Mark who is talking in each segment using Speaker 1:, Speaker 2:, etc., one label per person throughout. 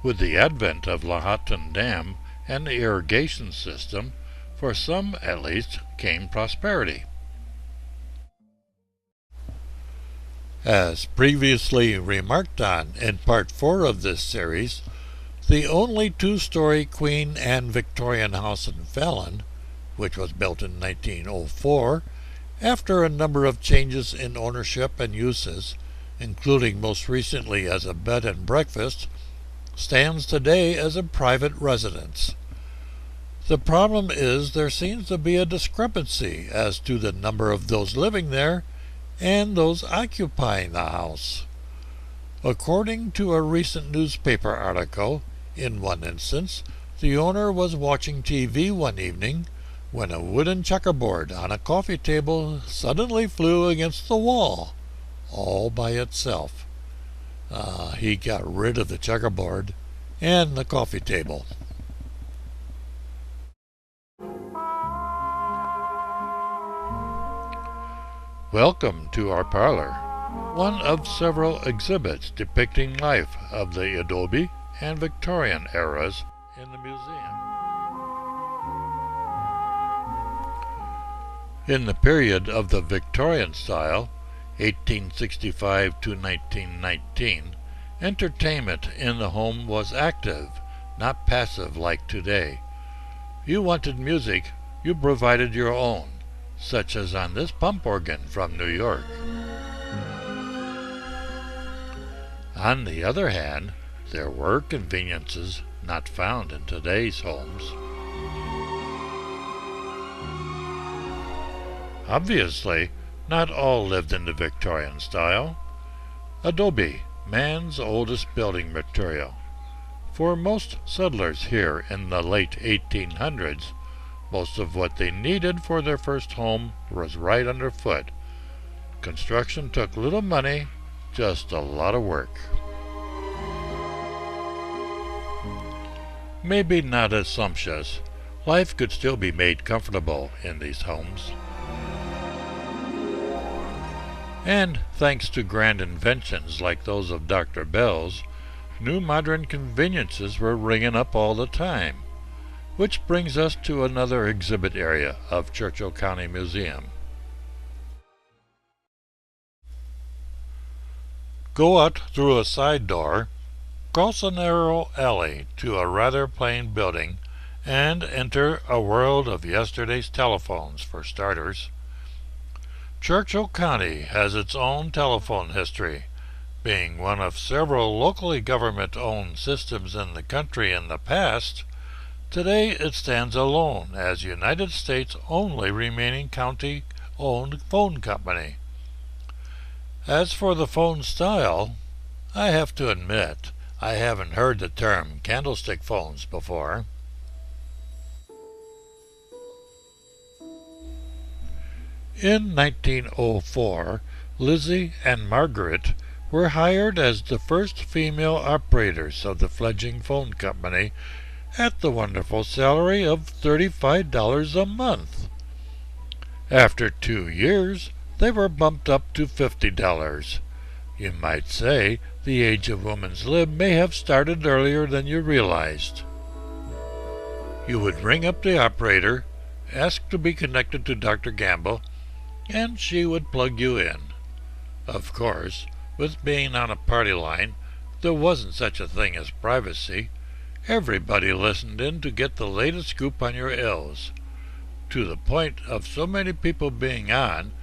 Speaker 1: With the advent of Lahontan Dam and the irrigation system, for some at least, came prosperity. As previously remarked on in Part 4 of this series, the only two-story Queen Anne Victorian house in Fallon, which was built in 1904, after a number of changes in ownership and uses, including most recently as a bed and breakfast, stands today as a private residence. The problem is there seems to be a discrepancy as to the number of those living there and those occupying the house. According to a recent newspaper article, in one instance, the owner was watching TV one evening when a wooden checkerboard on a coffee table suddenly flew against the wall, all by itself. He got rid of the checkerboard and the coffee table. Welcome to our parlor, one of several exhibits depicting life of the Adobe and Victorian eras in the museum. In the period of the Victorian style, 1865 to 1919, entertainment in the home was active, not passive like today. You wanted music, you provided your own, such as on this pump organ from New York. On the other hand, there were conveniences not found in today's homes. Obviously, not all lived in the Victorian style. Adobe, man's oldest building material. For most settlers here in the late 1800s, most of what they needed for their first home was right underfoot. Construction took little money, just a lot of work. Maybe not as sumptuous, life could still be made comfortable in these homes. And thanks to grand inventions like those of Dr. Bell's, new modern conveniences were ringing up all the time. Which brings us to another exhibit area of Churchill County Museum. Go out through a side door, cross a narrow alley to a rather plain building, and enter a world of yesterday's telephones, for starters. Churchill County has its own telephone history, being one of several locally government-owned systems in the country in the past. Today it stands alone as United States' only remaining county-owned phone company. As for the phone style, I have to admit I haven't heard the term candlestick phones before. In 1904, Lizzie and Margaret were hired as the first female operators of the fledgling phone company at the wonderful salary of $35 a month. After 2 years, they were bumped up to $50. You might say the age of woman's lib may have started earlier than you realized. You would ring up the operator, ask to be connected to Dr. Gamble, and she would plug you in. Of course, with being on a party line, there wasn't such a thing as privacy. Everybody listened in to get the latest scoop on your ills, to the point of so many people being on,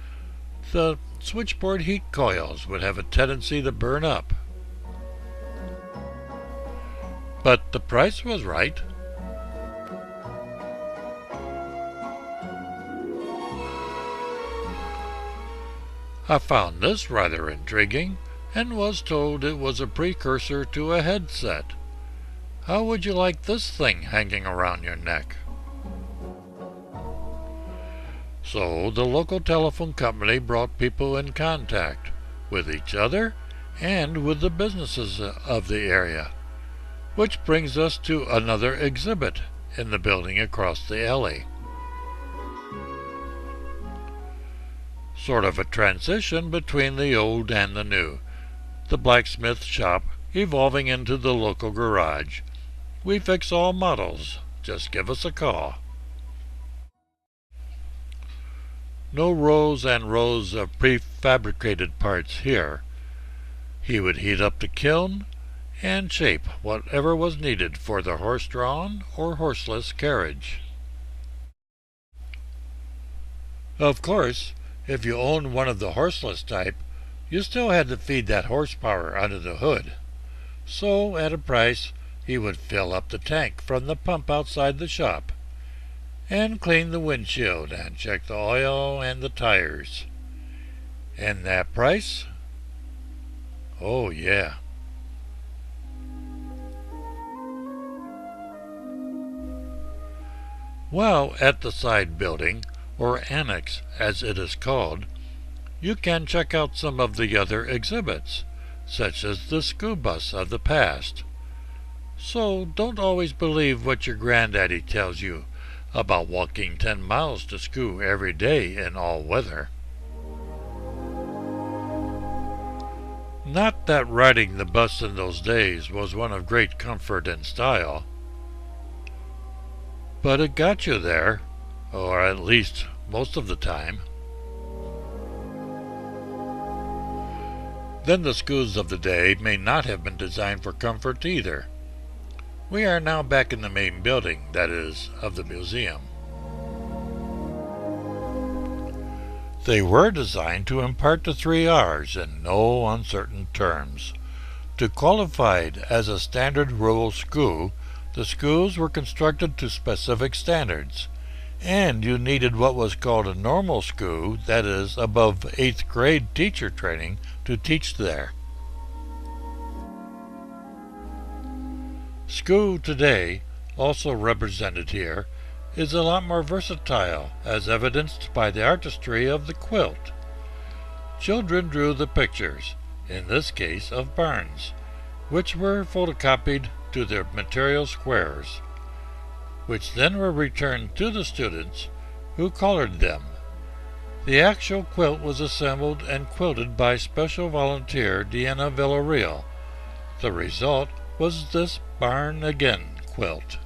Speaker 1: the switchboard heat coils would have a tendency to burn up. But the price was right. I found this rather intriguing, and was told it was a precursor to a headset. How would you like this thing hanging around your neck? So the local telephone company brought people in contact with each other and with the businesses of the area, which brings us to another exhibit in the building across the alley. Sort of a transition between the old and the new. The blacksmith shop evolving into the local garage. We fix all models. Just give us a call. No rows and rows of prefabricated parts here. He would heat up the kiln and shape whatever was needed for the horse-drawn or horseless carriage. Of course, if you owned one of the horseless type, you still had to feed that horsepower under the hood. So, at a price, he would fill up the tank from the pump outside the shop, and clean the windshield and check the oil and the tires. And that price? Oh yeah. While at the side building, or annex as it is called, you can check out some of the other exhibits, such as the school bus of the past. So don't always believe what your granddaddy tells you about walking 10 miles to school every day in all weather. Not that riding the bus in those days was one of great comfort and style, but it got you there, or at least most of the time. Then the schools of the day may not have been designed for comfort either. We are now back in the main building, that is, of the museum. They were designed to impart the 3 R's in no uncertain terms. To qualify as a standard rural school, the schools were constructed to specific standards, and you needed what was called a normal school, that is, above 8th grade teacher training, to teach there. School today, also represented here, is a lot more versatile, as evidenced by the artistry of the quilt. Children drew the pictures, in this case of barns, which were photocopied to their material squares, which then were returned to the students, who colored them. The actual quilt was assembled and quilted by special volunteer Deanna Villarreal. The result was this Barn Again quilt.